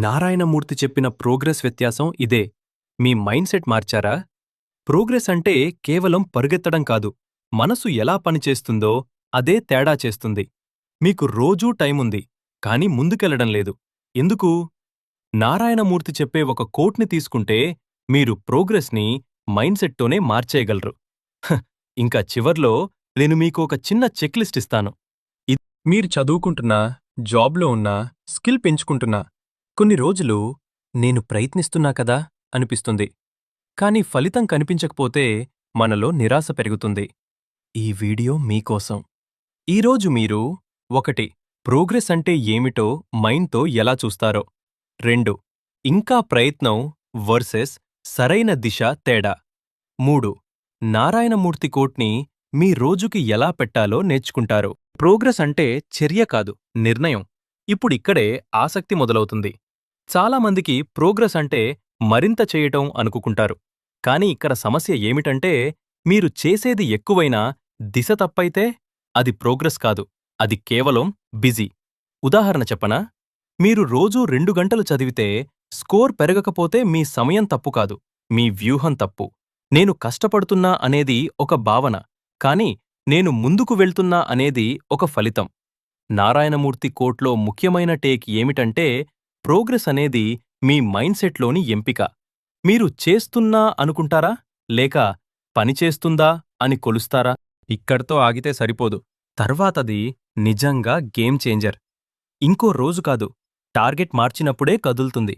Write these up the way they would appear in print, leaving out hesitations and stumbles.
నారాయణమూర్తి చెప్పిన ప్రోగ్రెస్ వ్యత్యాసం ఇదే. మీ మైండ్ సెట్ మార్చారా? ప్రోగ్రెస్ అంటే కేవలం పరుగెత్తడం కాదు. మనసు ఎలా పనిచేస్తుందో అదే తేడా చేస్తుంది. మీకు రోజూ టైముంది, కానీ ముందుకెళ్లడం లేదు. ఎందుకు? నారాయణమూర్తి చెప్పే ఒక కోట్ని తీసుకుంటే మీరు ప్రోగ్రెస్ని మైండ్ సెట్తోనే మార్చేయగలరు. ఇంకా చివర్లో నేను మీకు ఒక చిన్న చెక్ లిస్ట్ ఇస్తాను. మీరు చదువుకుంటున్నా, జాబ్లో ఉన్నా, స్కిల్ పెంచుకుంటున్నా, కొన్ని రోజులు నేను ప్రయత్నిస్తున్నా కదా అనిపిస్తుంది. కానీ ఫలితం కనిపించకపోతే మనలో నిరాశ పెరుగుతుంది. ఈ వీడియో మీకోసం. ఈరోజు మీరు 1. ప్రోగ్రెస్ అంటే ఏమిటో మైండ్తో ఎలా చూస్తారో. 2. ఇంకా ప్రయత్నం వర్సెస్ సరైన దిశ తేడా. 3. నారాయణమూర్తి కోట్ని మీ రోజుకి ఎలా పెట్టాలో నేర్చుకుంటారు. ప్రోగ్రెస్ అంటే చర్య కాదు, నిర్ణయం. ఇప్పుడిక్కడే ఆసక్తి మొదలవుతుంది. చాలామందికి ప్రోగ్రెస్ అంటే మరింత చేయటం అనుకుంటారు. కాని ఇక్కడ సమస్య ఏమిటంటే మీరు చేసేది ఎక్కువైనా దిశ తప్పైతే అది ప్రోగ్రెస్ కాదు, అది కేవలం బిజీ. ఉదాహరణ చెప్పనా? మీరు రోజూ 2 గంటలు చదివితే స్కోర్ పెరగకపోతే మీ సమయం తప్పు కాదు, మీ వ్యూహం తప్పు. నేను కష్టపడుతున్నా అనేది ఒక భావన, కాని నేను ముందుకు వెళ్తున్నా అనేది ఒక ఫలితం. నారాయణమూర్తి కోట్లో ముఖ్యమైన టేక్ ఏమిటంటే ప్రోగ్రెస్ అనేది మీ మైండ్ సెట్లోని ఎంపిక. మీరు చేస్తున్నా అనుకుంటారా, లేక పనిచేస్తుందా అని కొలుస్తారా? ఇక్కడితో ఆగితే సరిపోదు. తర్వాతది నిజంగా గేమ్ చేంజర్. ఇంకో రోజు కాదు, టార్గెట్ మార్చినప్పుడే కదులుతుంది.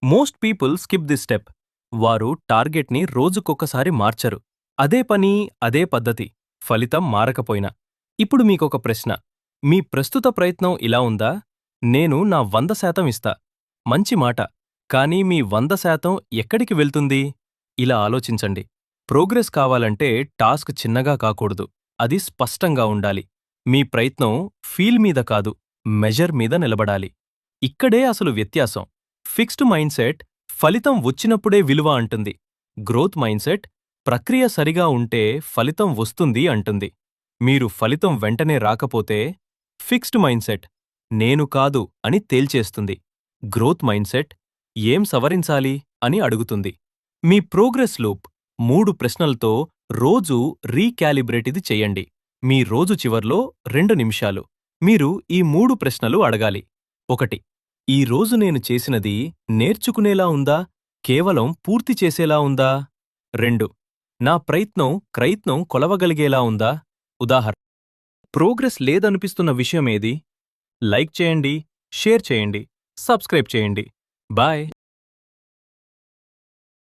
Most people skip this step. వారు టార్గెట్ని రోజుకొకసారి మార్చరు. అదే పని, అదే పద్ధతి, ఫలితం మారకపోయినా. ఇప్పుడు మీకొక ప్రశ్న. మీ ప్రస్తుత ప్రయత్నం ఇలా ఉందా? నేను నా 100% ఇస్తా. మంచి మాట. కానీ మీ 100% ఎక్కడికి వెళ్తుంది? ఇలా ఆలోచించండి. ప్రోగ్రెస్ కావాలంటే టాస్క్ చిన్నగా కాకూడదు, అది స్పష్టంగా ఉండాలి. మీ ప్రయత్నం ఫీల్ మీద కాదు, మెజర్ మీద నిలబడాలి. ఇక్కడే అసలు వ్యత్యాసం. ఫిక్స్డ్ మైండ్ సెట్ ఫలితం వచ్చినప్పుడే విలువ అంటుంది. గ్రోత్ మైండ్ సెట్ ప్రక్రియ సరిగా ఉంటే ఫలితం వస్తుంది అంటుంది. మీరు ఫలితం వెంటనే రాకపోతే ఫిక్స్డ్ మైండ్ సెట్ నేను కాదు అని తేల్చేస్తుంది. గ్రోత్ మైండ్ సెట్ ఏం సవరించాలి అని అడుగుతుంది. మీ ప్రోగ్రెస్ లూప్ 3 ప్రశ్నలతో రోజూ రీక్యాలిబ్రేట్ ఇది చెయ్యండి. మీ రోజు చివర్లో 2 నిమిషాలు మీరు ఈ 3 ప్రశ్నలు అడగాలి. 1. ఈ రోజు నేను చేసినది నేర్చుకునేలా ఉందా, కేవలం పూర్తి చేసేలా ఉందా? 2. నా ప్రయత్నం కొలవగలిగేలా ఉందా? ఉదాహరణ, ప్రోగ్రెస్ లేదనిపిస్తున్న విషయమేది? లైక్ చేయండి, షేర్ చేయండి, సబ్స్క్రైబ్ చేయండి. బాయ్.